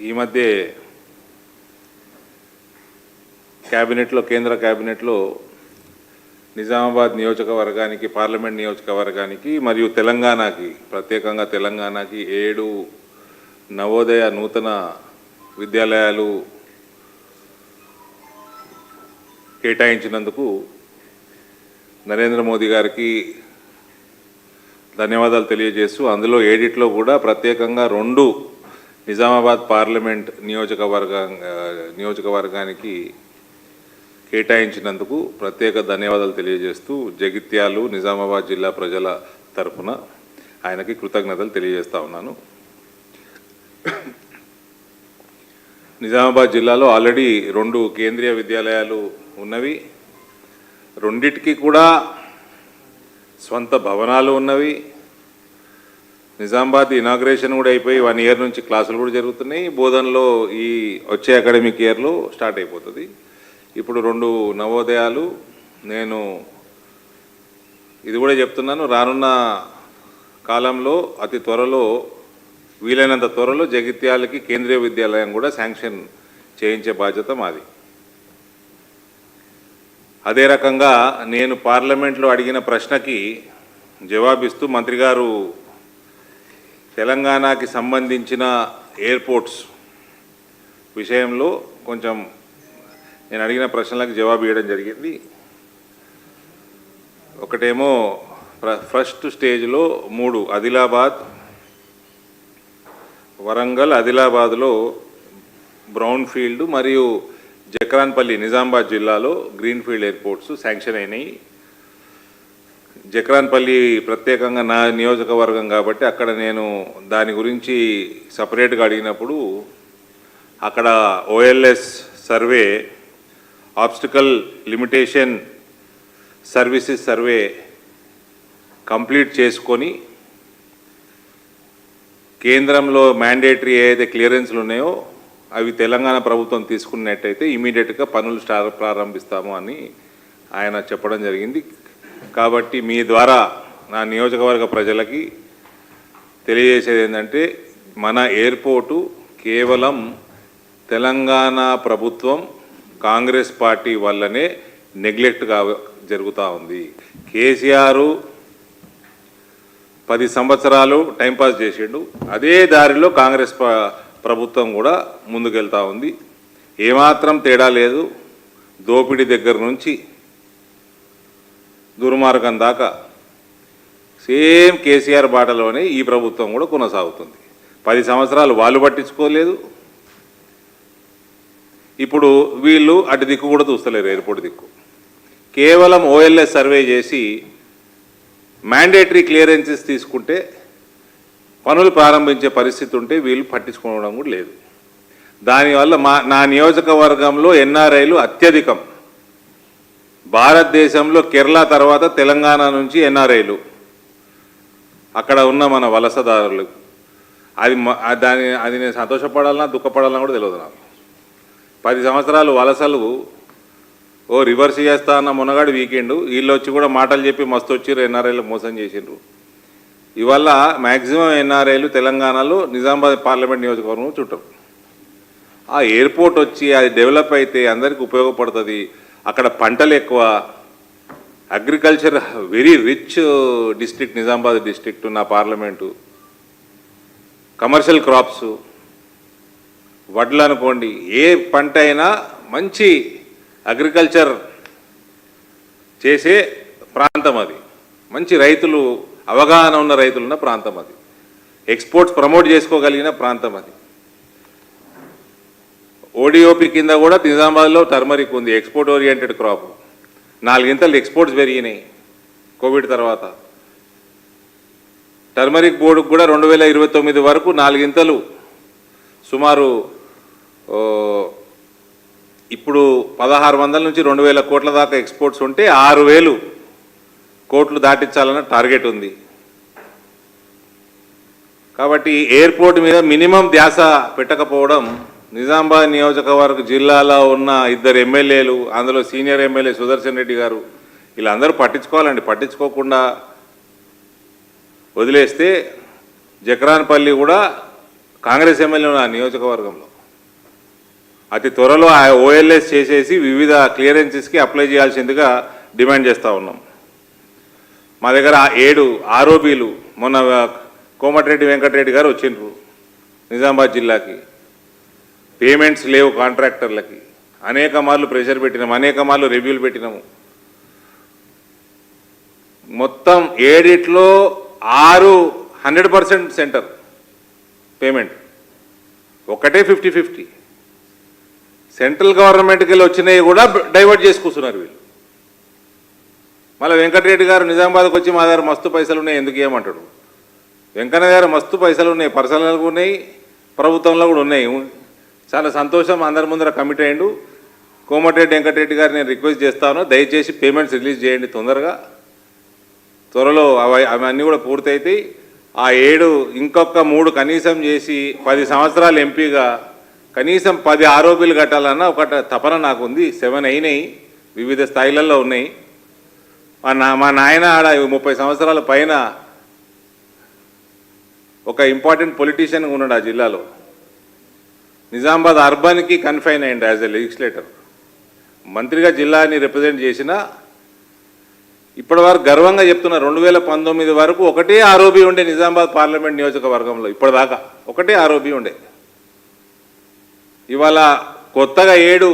ఈ మధ్య క్యాబినెట్లో కేంద్ర క్యాబినెట్లో నిజామాబాద్ నియోజకవర్గానికి పార్లమెంట్ నియోజకవర్గానికి మరియు తెలంగాణకి ప్రత్యేకంగా తెలంగాణకి 7 నవోదయ నూతన విద్యాలయాలు కేటాయించినందుకు నరేంద్ర మోదీ గారికి ధన్యవాదాలు తెలియజేస్తూ అందులో 7 కూడా ప్రత్యేకంగా 2 నిజామాబాద్ పార్లమెంట్ నియోజకవర్గానికి కేటాయించినందుకు ప్రత్యేక ధన్యవాదాలు తెలియజేస్తూ జగిత్యాలు నిజామాబాద్ జిల్లా ప్రజల తరఫున ఆయనకి కృతజ్ఞతలు తెలియజేస్తా ఉన్నాను. నిజామాబాద్ జిల్లాలో ఆల్రెడీ 2 కేంద్రీయ విద్యాలయాలు ఉన్నవి. రెండిటికి కూడా స్వంత భవనాలు ఉన్నవి. నిజామాబాద్ ఇనాగ్రేషన్ కూడా అయిపోయి 1 ఇయర్ నుంచి క్లాసులు కూడా జరుగుతున్నాయి. బోధనలో ఈ వచ్చే అకాడమిక్ ఇయర్లో స్టార్ట్ అయిపోతుంది. ఇప్పుడు 2 నవోదయాలు. నేను ఇది కూడా చెప్తున్నాను, రానున్న కాలంలో అతి త్వరలో వీలైనంత త్వరలో జగిత్యాలకి కేంద్రీయ విద్యాలయం కూడా శాంక్షన్ చేయించే బాధ్యత మాది. అదే రకంగా నేను పార్లమెంట్లో అడిగిన ప్రశ్నకి జవాబిస్తూ మంత్రి గారు తెలంగాణకి సంబంధించిన ఎయిర్పోర్ట్స్ విషయంలో కొంచెం నేను అడిగిన ప్రశ్నలకు జవాబు ఇవ్వడం జరిగింది. ఒకటేమో ఫస్ట్ స్టేజ్లో 3 ఆదిలాబాద్, వరంగల్, ఆదిలాబాద్లో బ్రౌన్ ఫీల్డ్ మరియు జక్రాన్పల్లి నిజామాబాద్ జిల్లాలో గ్రీన్ ఫీల్డ్ ఎయిర్పోర్ట్స్ శాంక్షన్ అయినాయి. జక్రాన్పల్లి ప్రత్యేకంగా నా నియోజకవర్గం కాబట్టి అక్కడ నేను దాని గురించి సపరేట్గా అడిగినప్పుడు అక్కడ ఓఎల్ఎస్ survey, obstacle limitation services survey complete చేసుకొని కేంద్రంలో మ్యాండేటరీ ఏదైతే క్లియరెన్స్లు ఉన్నాయో అవి తెలంగాణ ప్రభుత్వం తీసుకున్నట్టయితే ఇమీడియట్గా పనులు ప్రారంభిస్తాము అని ఆయన చెప్పడం జరిగింది. కాబట్టి మీ ద్వారా నా నియోజకవర్గ ప్రజలకి తెలియజేసేది ఏంటంటే మన ఎయిర్పోర్టు కేవలం తెలంగాణ ప్రభుత్వం కాంగ్రెస్ పార్టీ వల్లనే నెగ్లెక్ట్గా జరుగుతూ ఉంది. కేసీఆర్ 10 సంవత్సరాలు టైంపాస్ చేసిండు. అదే దారిలో కాంగ్రెస్ ప్రభుత్వం కూడా ముందుకెళ్తూ ఉంది. ఏమాత్రం తేడా లేదు. దోపిడీ దగ్గర నుంచి దుర్మార్గం దాకా సేమ్ కేసీఆర్ బాటలోనే ఈ ప్రభుత్వం కూడా కొనసాగుతుంది. 10 సంవత్సరాలు వాళ్ళు పట్టించుకోలేదు. ఇప్పుడు వీళ్ళు అటు దిక్కు కూడా చూస్తలేరు. ఎయిర్పోర్ట్ దిక్కు కేవలం ఓఎల్ఎస్ సర్వే చేసి మ్యాండేటరీ క్లియరెన్సెస్ తీసుకుంటే పనులు ప్రారంభించే పరిస్థితి ఉంటే వీళ్ళు పట్టించుకోవడం కూడా లేదు. దానివల్ల నా నియోజకవర్గంలో ఎన్ఆర్ఐలు అత్యధికం. భారతదేశంలో కేరళ తర్వాత తెలంగాణ నుంచి ఎన్ఆర్ఐలు అక్కడ ఉన్న మన వలసదారులు. అది నేను సంతోషపడాలన్నా దుఃఖపడాలన్నా కూడా తెలియదు నాకు. 10 సంవత్సరాలు వలసలు రివర్స్ చేస్తా అన్న మునగాడు వీకెండ్ వీళ్ళు వచ్చి కూడా మాటలు చెప్పి మస్తు వచ్చి ఎన్ఆర్ఐలకు మోసం చేసిండ్రు. ఇవల్ల మ్యాక్సిమం ఎన్ఆర్ఐలు తెలంగాణలో నిజామాబాద్ పార్లమెంట్ నియోజకవర్గం చుట్టరు. ఆ ఎయిర్పోర్ట్ వచ్చి అది డెవలప్ అయితే అందరికీ ఉపయోగపడుతుంది. అక్కడ పంటలు ఎక్కువ, agriculture very rich district Nizamabad district. నా పార్లమెంటు కమర్షియల్ క్రాప్స్, వడ్లు అనుకోండి, ఏ పంట అయినా మంచి అగ్రికల్చర్ చేసే ప్రాంతం అది. మంచి రైతులు, అవగాహన ఉన్న రైతులు ఉన్న ప్రాంతం అది. ఎక్స్పోర్ట్స్ ప్రమోట్ చేసుకోగలిగిన ప్రాంతం అది. ఓడిఓపి కింద కూడా నిజామాబాద్లో టర్మరిక్ ఉంది, ఎక్స్పోర్ట్ ఓరియంటెడ్ క్రాప్. 4 ఇంతలు ఎక్స్పోర్ట్స్ పెరిగినాయి కోవిడ్ తర్వాత. టర్మరిక్ బోర్డుకు కూడా 2029 వరకు 4 ఇంతలు సుమారు ఇప్పుడు 1600 నుంచి 2000 కోట్ల దాకా ఎక్స్పోర్ట్స్ ఉంటే 6000 కోట్లు దాటించాలన్న టార్గెట్ ఉంది. కాబట్టి ఎయిర్పోర్ట్ మీద మినిమం ధ్యాస పెట్టకపోవడం, నిజామాబాద్ నియోజకవర్గ జిల్లాలో ఉన్న 2 ఎమ్మెల్యేలు, అందులో సీనియర్ ఎమ్మెల్యే సుదర్శన్ రెడ్డి గారు, వీళ్ళందరూ పట్టించుకోవాలండి. పట్టించుకోకుండా వదిలేస్తే జక్రాన్పల్లి కూడా కాంగ్రెస్ ఎమ్మెల్యే ఉన్న నియోజకవర్గంలో అతి త్వరలో ఆ ఓఎల్ఎస్ చేసేసి వివిధ క్లియరెన్సెస్కి అప్లై చేయాల్సిందిగా డిమాండ్ చేస్తూ ఉన్నాం. మా దగ్గర 7 ఆర్ఓబీలు మొన్న కోమటిరెడ్డి వెంకటరెడ్డి గారు వచ్చిండ్రు నిజామాబాద్ జిల్లాకి. పేమెంట్స్ లేవు కాంట్రాక్టర్లకి. అనేక మార్లు ప్రెషర్ పెట్టినాము, అనేక మార్లు రివ్యూలు పెట్టినాము. మొత్తం 7 100% సెంటర్ పేమెంట్, ఒకటే 50-50. సెంట్రల్ గవర్నమెంట్కి వెళ్ళి వచ్చినవి కూడా డైవర్ట్ చేసి కూర్చున్నారు వీళ్ళు. మళ్ళీ వెంకటరెడ్డి గారు నిజామాబాద్కి వచ్చి మా దగ్గర మస్తు పైసలు ఉన్నాయి ఎందుకు ఏమంటాడు. వెంకన్న గారు మస్తు పైసలు ఉన్నాయి, పర్సనల్గా ఉన్నాయి, ప్రభుత్వంలో కూడా ఉన్నాయి. చాలా సంతోషం, అందరి ముందర కమిట్ అయ్యిండు. కోమటిరెడ్డి వెంకటరెడ్డి గారు నేను రిక్వెస్ట్ చేస్తాను, దయచేసి పేమెంట్స్ రిలీజ్ చేయండి తొందరగా. త్వరలో అవన్నీ కూడా పూర్తయితాయి. ఆ 7 ఇంకొక 3 కనీసం చేసి 10 సంవత్సరాలు ఎంపీగా కనీసం 10 ఆరోపీలు కట్టాలన్న ఒక తపన నాకు ఉంది. 7 అయినాయి, వివిధ స్థాయిలలో ఉన్నాయి. మా నాయన ఆడ 30 సంవత్సరాల పైన ఒక ఇంపార్టెంట్ పొలిటీషియన్ ఉన్నాడు ఆ జిల్లాలో. నిజామాబాద్ అర్బన్కి కన్ఫైన్ అయ్యింది యాజ్ ఎ లెజిస్లేటర్. మంత్రిగా జిల్లాని రిప్రజెంట్ చేసిన ఇప్పటి వరకు గర్వంగా చెప్తున్నా 2019 వరకు ఒకటే ఆరోపీ ఉండే నిజామాబాద్ పార్లమెంట్ నియోజకవర్గంలో. ఇప్పటిదాకా ఒకటే ఆరోపీ ఉండే. ఇవాళ కొత్తగా 7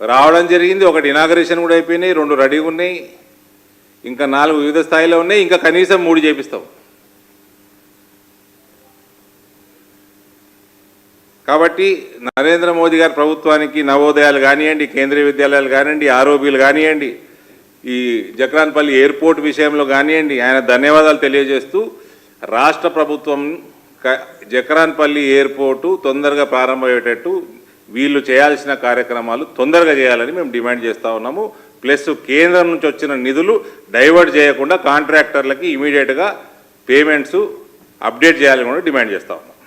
రావడం జరిగింది. ఒకటి ఇనాగరేషన్ కూడా అయిపోయినాయి, 2 రెడీగా ఉన్నాయి, ఇంకా 4 వివిధ స్థాయిలో ఉన్నాయి, ఇంకా కనీసం 3 చేపిస్తాం. కాబట్టి నరేంద్ర మోదీ గారి ప్రభుత్వానికి నవోదయాలు కానివ్వండి, కేంద్రీయ విద్యాలయాలు కానివ్వండి, ఆరోపీలు కానివ్వండి, ఈ జక్రాన్పల్లి ఎయిర్పోర్ట్ విషయంలో కానివ్వండి, ఆయన ధన్యవాదాలు తెలియజేస్తూ రాష్ట్ర ప్రభుత్వం జక్రాన్పల్లి ఎయిర్పోర్టు తొందరగా ప్రారంభమయ్యేటట్టు వీళ్ళు చేయాల్సిన కార్యక్రమాలు తొందరగా చేయాలని మేము డిమాండ్ చేస్తూ ఉన్నాము. ప్లస్ కేంద్రం నుంచి వచ్చిన నిధులు డైవర్ట్ చేయకుండా కాంట్రాక్టర్లకి ఇమీడియట్గా పేమెంట్స్ అప్డేట్ చేయాలని కూడా డిమాండ్ చేస్తూ ఉన్నాం.